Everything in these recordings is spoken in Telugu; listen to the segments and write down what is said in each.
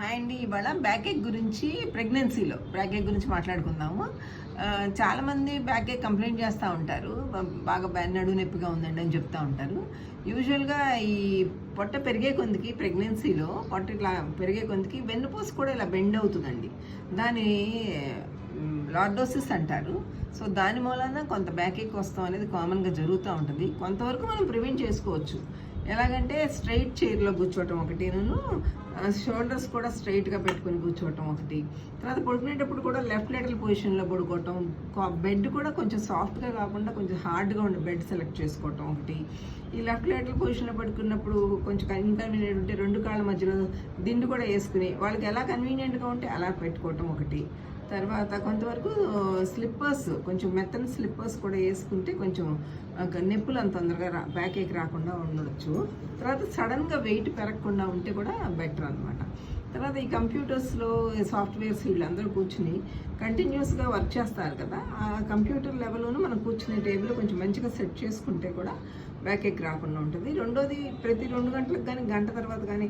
హాయ్ అండి. ఇవాళ బ్యాక్ ఏక్ గురించి, ప్రెగ్నెన్సీలో బ్యాక్ ఏక్ గురించి మాట్లాడుకుందాము. చాలామంది బ్యాక్ ఏక్ కంప్లైంట్ చేస్తూ ఉంటారు, బాగా నడుము నొప్పిగా ఉందండి అని చెప్తూ ఉంటారు. యూజువల్గా ఈ పొట్ట పెరిగే కొందికి, ప్రెగ్నెన్సీలో పొట్ట ఇట్లా పెరిగే కొందికి వెన్నుపూస కూడా ఇలా బెండ్ అవుతుందండి. దాని లార్డోసిస్ అంటారు. సో దాని మూలన కొంత బ్యాక్ ఏక్ వస్తాం అనేది కామన్గా జరుగుతూ ఉంటుంది. కొంతవరకు మనం ప్రివెంట్ చేసుకోవచ్చు. ఎలాగంటే స్ట్రైట్ చైర్లో కూర్చోవటం ఒకటి, షోల్డర్స్ కూడా స్ట్రైట్గా పెట్టుకొని కూర్చోవటం ఒకటి, తర్వాత పడుకునేటప్పుడు కూడా లెఫ్ట్ లేటరల్ పొజిషన్లో పడుకోవటం, బెడ్ కూడా కొంచెం సాఫ్ట్గా కాకుండా కొంచెం హార్డ్గా ఉండే బెడ్ సెలెక్ట్ చేసుకోవటం ఒకటి. ఈ లెఫ్ట్ లేటరల్ పొజిషన్లో పడుకున్నప్పుడు కొంచెం ఇన్కన్వీనియంట్ ఉంటే 2 కాళ్ళ మధ్యలో దిండు కూడా వేసుకుని వాళ్ళకి ఎలా కన్వీనియంట్గా ఉంటే అలా పెట్టుకోవటం ఒకటి. తర్వాత కొంతవరకు స్లిప్పర్స్, కొంచెం మెత్తని స్లిప్పర్స్ కూడా వేసుకుంటే కొంచెం నొప్పులు అంత తొందరగా బ్యాక్ ఏక్ రాకుండా ఉండొచ్చు. తర్వాత సడన్గా వెయిట్ పెరగకుండా ఉంటే కూడా బెటర్ అనమాట. తర్వాత ఈ కంప్యూటర్స్లో సాఫ్ట్వేర్స్ వీళ్ళందరూ కూర్చుని కంటిన్యూస్గా వర్క్ చేస్తారు కదా, ఆ కంప్యూటర్ లెవెల్లోనూ మనం కూర్చునే టేబుల్ కొంచెం మంచిగా సెట్ చేసుకుంటే కూడా బ్యాక్ ఏక్ రాకుండా ఉంటుంది. రెండోది, ప్రతి 2 గంటలకు కానీ గంట తర్వాత కానీ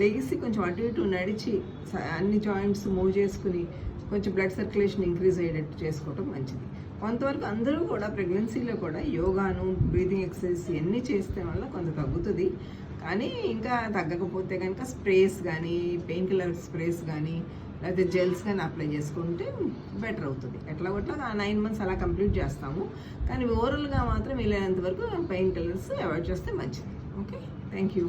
లెగిసి కొంచెం అటు ఇటు నడిచి అన్ని జాయింట్స్ మూవ్ చేసుకుని కొంచెం బ్లడ్ సర్క్యులేషన్ ఇంక్రీజ్ అయ్యేటట్టు చేసుకోవటం మంచిది. కొంతవరకు అందరూ కూడా ప్రెగ్నెన్సీలో కూడా యోగాను, బ్రీతింగ్ ఎక్సర్సైజ్ ఇవన్నీ చేస్తే వల్ల కొంత తగ్గుతుంది. కానీ ఇంకా తగ్గకపోతే కనుక స్ప్రేస్ కానీ, పెయిన్ కిల్లర్ స్ప్రేస్ కానీ, లేకపోతే జెల్స్ కానీ అప్లై చేసుకుంటే బెటర్ అవుతుంది. ఎట్లా 9 months అలా కంప్లీట్ చేస్తాము. కానీ ఓవరాల్గా మాత్రం వీలైనంత వరకు పెయిన్ కిల్లర్స్ అవాయిడ్ చేస్తే మంచిది. Okay, thank you.